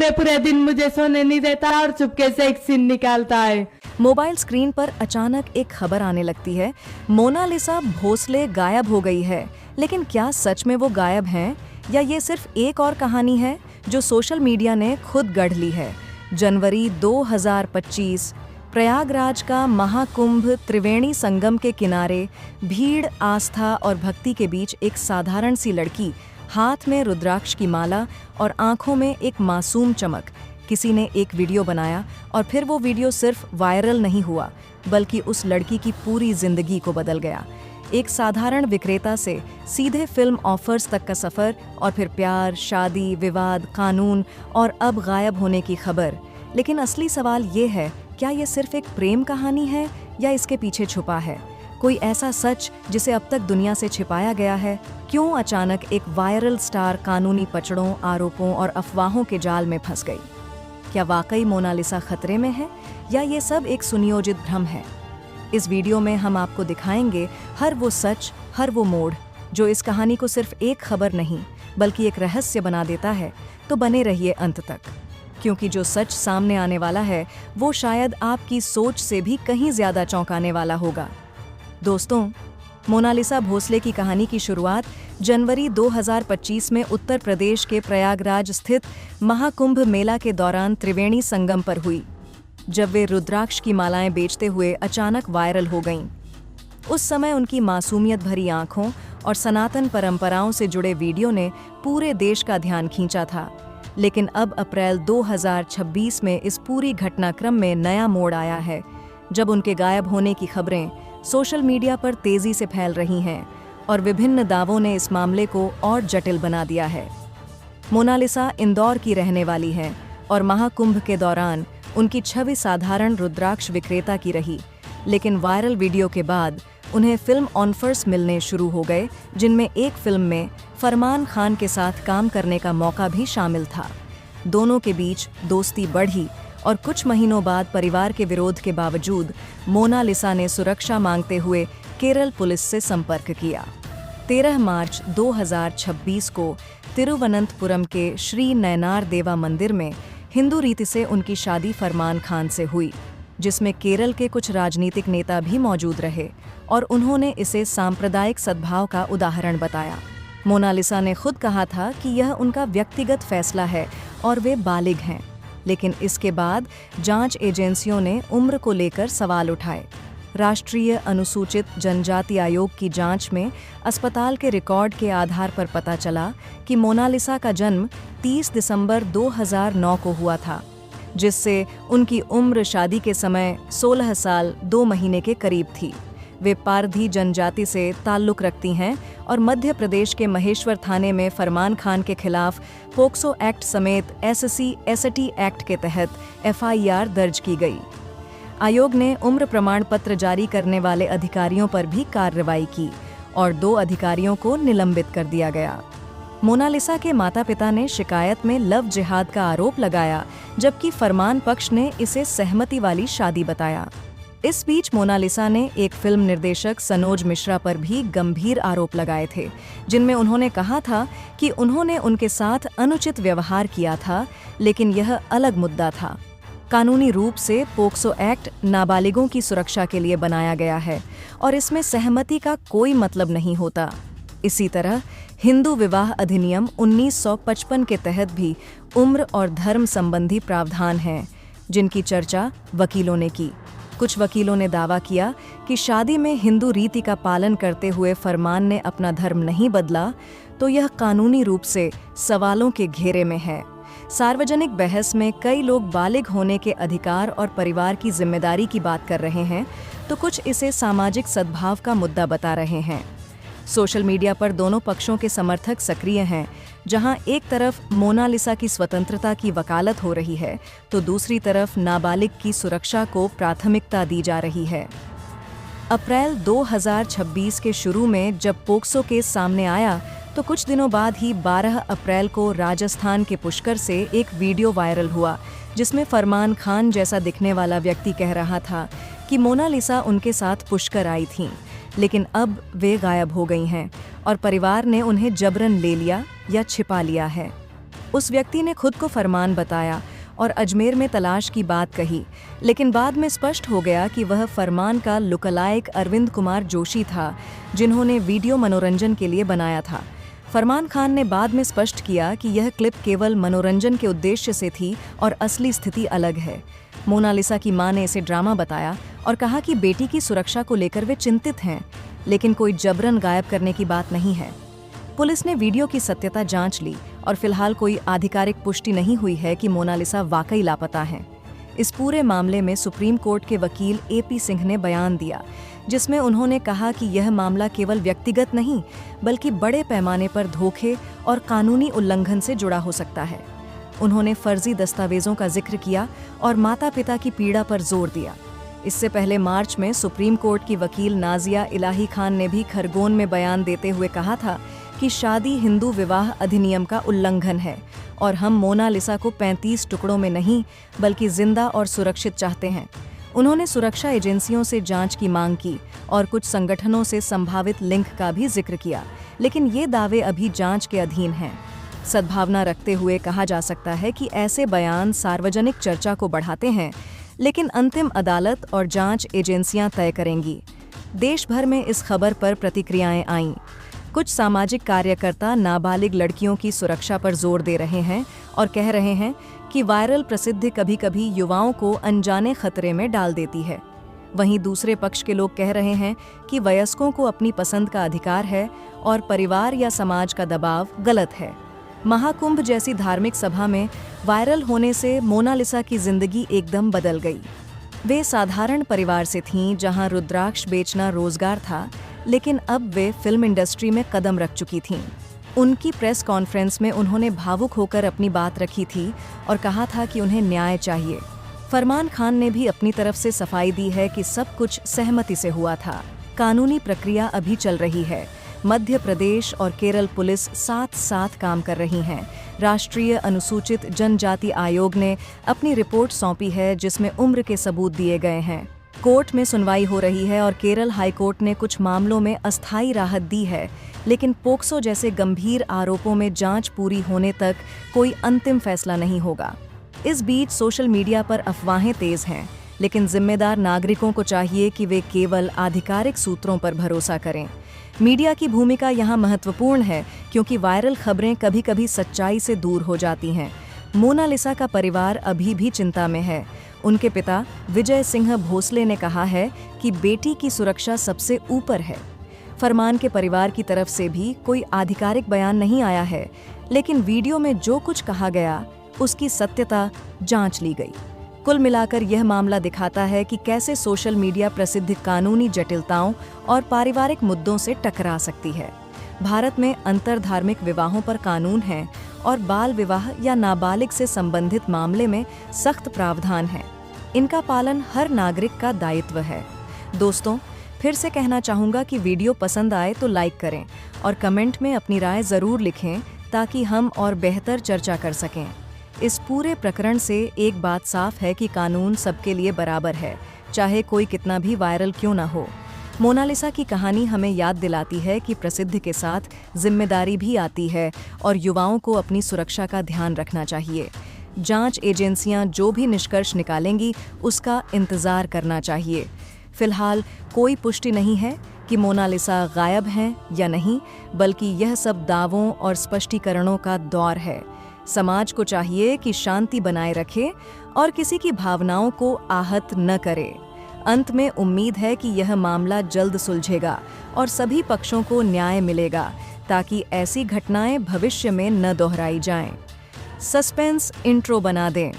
पूरे पूरे दिन मुझे सोने नहीं देता और चुपके से एक सीन निकालता है। मोबाइल स्क्रीन पर अचानक एक खबर आने लगती है, मोनालिसा भोसले गायब हो गई है। लेकिन क्या सच में वो गायब हैं या ये सिर्फ एक और कहानी है जो सोशल मीडिया ने खुद गढ़ ली है। जनवरी 2025 प्रयागराज का महाकुंभ त्रिवेणी संगम के किनारे भीड़, आस्था और भक्ति के बीच एक साधारण सी लड़की, हाथ में रुद्राक्ष की माला और आंखों में एक मासूम चमक। किसी ने एक वीडियो बनाया और फिर वो वीडियो सिर्फ वायरल नहीं हुआ बल्कि उस लड़की की पूरी जिंदगी को बदल गया। एक साधारण विक्रेता से सीधे फिल्म ऑफर्स तक का सफर और फिर प्यार, शादी, विवाद, कानून और अब गायब होने की खबर। लेकिन असली सवाल ये है, क्या ये सिर्फ एक प्रेम कहानी है या इसके पीछे छुपा है कोई ऐसा सच जिसे अब तक दुनिया से छिपाया गया है? क्यों अचानक एक वायरल स्टार कानूनी पचड़ों, आरोपों और अफवाहों के जाल में फंस गई? क्या वाकई मोनालिसा खतरे में है या ये सब एक सुनियोजित भ्रम है? इस वीडियो में हम आपको दिखाएंगे हर वो सच, हर वो मोड़ जो इस कहानी को सिर्फ एक खबर नहीं बल्कि एक रहस्य बना देता है। तो बने रहिए अंत तक, क्योंकि जो सच सामने आने वाला है वो शायद आपकी सोच से भी कहीं ज्यादा चौंकाने वाला होगा। दोस्तों, मोनालिसा भोसले की कहानी की शुरुआत जनवरी 2025 में उत्तर प्रदेश के प्रयागराज स्थित महाकुंभ मेला के दौरान त्रिवेणी संगम पर हुई, जब वे रुद्राक्ष की मालाएं बेचते हुए अचानक वायरल हो गईं। उस समय उनकी मासूमियत भरी आंखों और सनातन परंपराओं से जुड़े वीडियो ने पूरे देश का ध्यान खींचा था। लेकिन अब अप्रैल 2026 में इस पूरी घटनाक्रम में नया मोड़ आया है, जब उनके गायब होने की खबरें सोशल मीडिया पर तेजी से फैल रही हैं और विभिन्न दावों ने इस मामले को और जटिल बना दिया है। मोनालिसा इंदौर की रहने वाली है और महाकुंभ के दौरान उनकी छवि साधारण रुद्राक्ष विक्रेता की रही। लेकिन वायरल वीडियो के बाद उन्हें फिल्म ऑफर्स मिलने शुरू हो गए, जिनमें एक फिल्म में फरमान खान के साथ काम करने का मौका भी शामिल था। दोनों के बीच दोस्ती बढ़ी और कुछ महीनों बाद परिवार के विरोध के बावजूद मोनालिसा ने सुरक्षा मांगते हुए केरल पुलिस से संपर्क किया। 13 मार्च 2026 को तिरुवनंतपुरम के श्री नयनार देवा मंदिर में हिंदू रीति से उनकी शादी फरमान खान से हुई, जिसमें केरल के कुछ राजनीतिक नेता भी मौजूद रहे और उन्होंने इसे सांप्रदायिक सद्भाव का उदाहरण बताया। मोनालिसा ने खुद कहा था कि यह उनका व्यक्तिगत फैसला है और वे बालिग हैं। लेकिन इसके बाद जांच एजेंसियों ने उम्र को लेकर सवाल उठाए। राष्ट्रीय अनुसूचित जनजाति आयोग की जांच में अस्पताल के रिकॉर्ड के आधार पर पता चला कि मोनालिसा का जन्म 30 दिसंबर 2009 को हुआ था, जिससे उनकी उम्र शादी के समय 16 साल 2 महीने के करीब थी। वे पारधी जनजाति से ताल्लुक़ रखती हैं और मध्य प्रदेश के महेश्वर थाने में फरमान खान के खिलाफ पोक्सो एक्ट समेत SC/ST एक्ट के तहत FIR दर्ज की गई। आयोग ने उम्र प्रमाण पत्र जारी करने वाले अधिकारियों पर भी कार्रवाई की और 2 अधिकारियों को निलंबित कर दिया गया। मोनालिसा के माता-पिता ने शिकायत में लव जिहाद का आरोप लगाया, जबकि फरमान पक्ष ने इसे सहमति वाली शादी बताया। इस बीच मोनालिसा ने एक फिल्म निर्देशक सनोज मिश्रा पर भी गंभीर आरोप लगाए थे, जिनमें उन्होंने कहा था कि उन्होंने उनके साथ अनुचित व्यवहार किया था, लेकिन यह अलग मुद्दा था। कानूनी रूप से पोक्सो एक्ट नाबालिगों की सुरक्षा के लिए बनाया गया है और इसमें सहमति का कोई मतलब नहीं होता। इसी तरह हिंदू विवाह अधिनियम 1955 के तहत भी उम्र और धर्म संबंधी प्रावधान हैं, जिनकी चर्चा वकीलों ने की। कुछ वकीलों ने दावा किया कि शादी में हिंदू रीति का पालन करते हुए फरमान ने अपना धर्म नहीं बदला, तो यह कानूनी रूप से सवालों के घेरे में है। सार्वजनिक बहस में कई लोग बालिग होने के अधिकार और परिवार की जिम्मेदारी की बात कर रहे हैं, तो कुछ इसे सामाजिक सद्भाव का मुद्दा बता रहे हैं। सोशल मीडिया पर दोनों पक्षों के समर्थक सक्रिय हैं, जहां एक तरफ मोनालिसा की स्वतंत्रता की वकालत हो रही है, तो दूसरी तरफ नाबालिग की सुरक्षा को प्राथमिकता दी जा रही है। अप्रैल 2026 के शुरू में जब पोक्सो केस सामने आया, तो कुछ दिनों बाद ही 12 अप्रैल को राजस्थान के पुष्कर से एक वीडियो वायरल हुआ, जिसमें फरमान खान जैसा दिखने वाला व्यक्ति कह रहा था कि मोनालिसा उनके साथ पुष्कर आई थीं, लेकिन अब वे गायब हो गई हैं और परिवार ने उन्हें जबरन ले लिया या छिपा लिया है। उस व्यक्ति ने खुद को फरमान बताया और अजमेर में तलाश की बात कही, लेकिन बाद में स्पष्ट हो गया कि वह फरमान का लुकलाइक अरविंद कुमार जोशी था, जिन्होंने वीडियो मनोरंजन के लिए बनाया था। फरमान खान ने बाद में स्पष्ट किया कि यह क्लिप केवल मनोरंजन के उद्देश्य से थी और असली स्थिति अलग है। मोनालिसा की मां ने इसे ड्रामा बताया और कहा कि बेटी की सुरक्षा को लेकर वे चिंतित हैं, लेकिन कोई जबरन गायब करने की बात नहीं है। पुलिस ने वीडियो की सत्यता जांच ली और फिलहाल कोई आधिकारिक पुष्टि नहीं हुई है कि मोनालिसा वाकई लापता हैं। इस पूरे मामले में सुप्रीम कोर्ट के वकील AP सिंह ने बयान दिया, जिसमें उन्होंने कहा कि यह मामला केवल व्यक्तिगत नहीं बल्कि बड़े पैमाने पर धोखे और कानूनी उल्लंघन से जुड़ा हो सकता है। उन्होंने फर्जी दस्तावेजों का जिक्र किया और माता पिता की पीड़ा पर जोर दिया। इससे पहले मार्च में सुप्रीम कोर्ट की वकील नाजिया इलाही खान ने भी खरगोन में बयान देते हुए कहा था कि शादी हिंदू विवाह अधिनियम का उल्लंघन है और हम मोनालिसा को 35 टुकड़ों में नहीं बल्कि जिंदा और सुरक्षित चाहते हैं। उन्होंने सुरक्षा एजेंसियों से जांच की मांग की और कुछ संगठनों से संभावित लिंक का भी जिक्र किया, लेकिन ये दावे अभी जांच के अधीन हैं। सद्भावना रखते हुए कहा जा सकता है कि ऐसे बयान सार्वजनिक चर्चा को बढ़ाते हैं, लेकिन अंतिम अदालत और जांच एजेंसियां तय करेंगी। देश भर में इस खबर पर प्रतिक्रियाएं आईं। कुछ सामाजिक कार्यकर्ता नाबालिग लड़कियों की सुरक्षा पर जोर दे रहे हैं और कह रहे हैं कि वायरल प्रसिद्धि कभी-कभी युवाओं को अनजाने खतरे में डाल देती है। वहीं दूसरे पक्ष के लोग कह रहे हैं कि वयस्कों को अपनी पसंद का अधिकार है और परिवार या समाज का दबाव गलत है। महाकुंभ जैसी धार्मिक सभा में वायरल होने से मोनालिसा की जिंदगी एकदम बदल गई। वे साधारण परिवार से थीं, जहां रुद्राक्ष बेचना रोजगार था, लेकिन अब वे फिल्म इंडस्ट्री में कदम रख चुकी थीं। उनकी प्रेस कॉन्फ्रेंस में उन्होंने भावुक होकर अपनी बात रखी थी और कहा था कि उन्हें न्याय चाहिए। फरमान खान ने भी अपनी तरफ से सफाई दी है कि सब कुछ सहमति से हुआ था। कानूनी प्रक्रिया अभी चल रही है। मध्य प्रदेश और केरल पुलिस साथ साथ काम कर रही हैं। राष्ट्रीय अनुसूचित जनजाति आयोग ने अपनी रिपोर्ट सौंपी है, जिसमें उम्र के सबूत दिए गए हैं। कोर्ट में सुनवाई हो रही है और केरल हाईकोर्ट ने कुछ मामलों में अस्थायी राहत दी है, लेकिन पोक्सो जैसे गंभीर आरोपों में जांच पूरी होने तक कोई अंतिम फैसला नहीं होगा। इस बीच सोशल मीडिया पर अफवाहें तेज हैं, लेकिन जिम्मेदार नागरिकों को चाहिए कि वे केवल आधिकारिक सूत्रों पर भरोसा करें। मीडिया की भूमिका यहाँ महत्वपूर्ण है, क्योंकि वायरल खबरें कभी-कभी सच्चाई से दूर हो जाती हैं। मोनालिसा का परिवार अभी भी चिंता में है। उनके पिता विजय सिंह भोसले ने कहा है कि बेटी की सुरक्षा सबसे ऊपर है। फरमान के परिवार की तरफ से भी कोई आधिकारिक बयान नहीं आया है, लेकिन वीडियो में जो कुछ कहा गया उसकी सत्यता जांच ली गई। कुल मिलाकर यह मामला दिखाता है कि कैसे सोशल मीडिया प्रसिद्ध कानूनी जटिलताओं और पारिवारिक मुद्दों से टकरा सकती है। भारत में अंतरधार्मिक विवाहों पर कानून है और बाल विवाह या नाबालिग से संबंधित मामले में सख्त प्रावधान है। इनका पालन हर नागरिक का दायित्व है। दोस्तों, फिर से कहना चाहूँगा कि वीडियो पसंद आए तो लाइक करें और कमेंट में अपनी राय ज़रूर लिखें, ताकि हम और बेहतर चर्चा कर सकें। इस पूरे प्रकरण से एक बात साफ है कि कानून सबके लिए बराबर है, चाहे कोई कितना भी वायरल क्यों ना हो। मोनालिसा की कहानी हमें याद दिलाती है कि प्रसिद्धि के साथ जिम्मेदारी भी आती है और युवाओं को अपनी सुरक्षा का ध्यान रखना चाहिए। जांच एजेंसियां जो भी निष्कर्ष निकालेंगी उसका इंतजार करना चाहिए। फिलहाल कोई पुष्टि नहीं है कि मोनालिसा गायब हैं या नहीं, बल्कि यह सब दावों और स्पष्टीकरणों का दौर है। समाज को चाहिए कि शांति बनाए रखे और किसी की भावनाओं को आहत न करे। अंत में उम्मीद है कि यह मामला जल्द सुलझेगा और सभी पक्षों को न्याय मिलेगा, ताकि ऐसी घटनाएं भविष्य में न दोहराई जाएं। सस्पेंस इंट्रो बना दें।